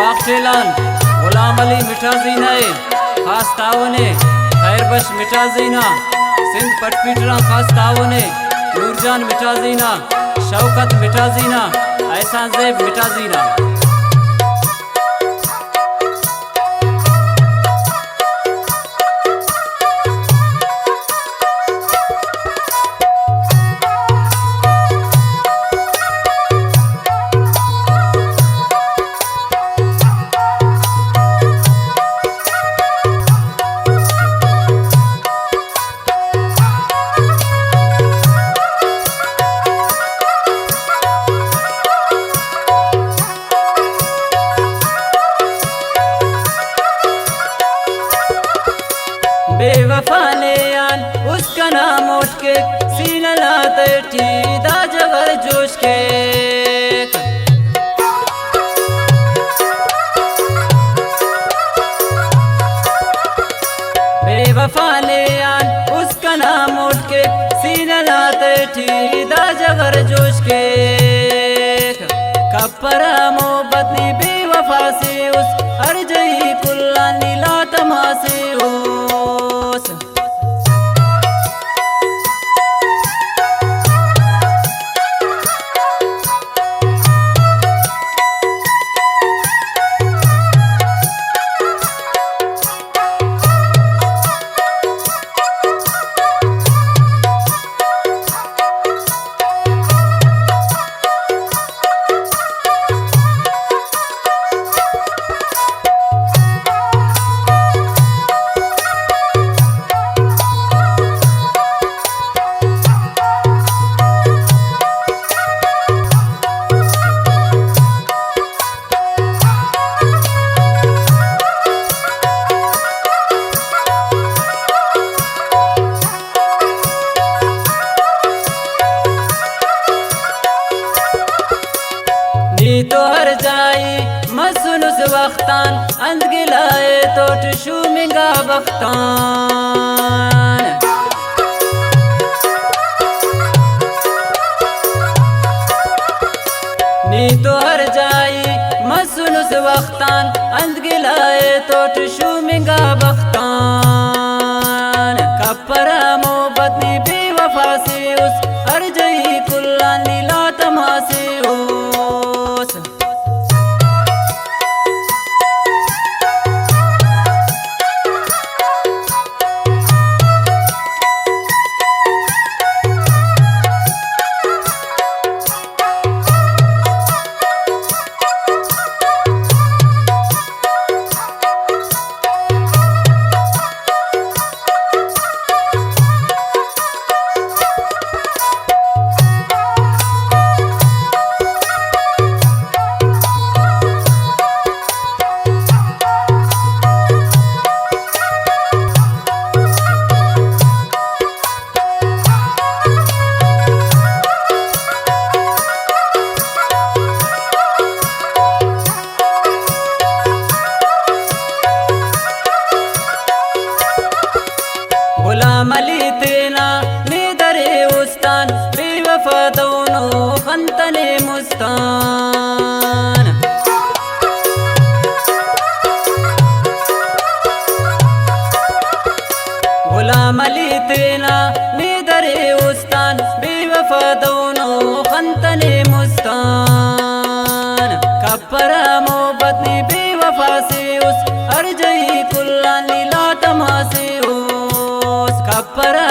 बागटेलान गुलाम अली मिठाजीना खास तावने खैरबश मिठाजीना सिंध पटपीटरा खास तावने नूरजान मिठाजीना शौकत मिठाजीना एहसान ज़ेब मिठाजीना। बेवफा ने आन उसका नाम उठ के सीना लाते ठीदा जबर जोश के। बेवफा ने आन उसका नाम उठ के सीना लाते ठीदा जबर जोश के। कपरा मोहब्बत नी बेवफा से उस अर्जई कुल्ला नीला तमासे तो हर जाई मसनुस वक्तान अंद गिलाए तो टशू मिंगा बख्तान। नी तो हर जाई मसनुस वक्तान अंद गिलाए तो टशू मिंगा बख्तान। कपरा मोहब्बत नी बेवफा से उस अर्जई कुल्ला नीला तमासे गुलाम अली तेना नीदरे उस्तान बेवफा दोनों खंतने मुस्तान। गुलाम अली तेना नीदरे उस्तान बेवफा दोनों खंतने मुस्तान। कपरा मोहब्बत नी बेवफा से उस अर्जई कुल्ला नीला तमासे कपरा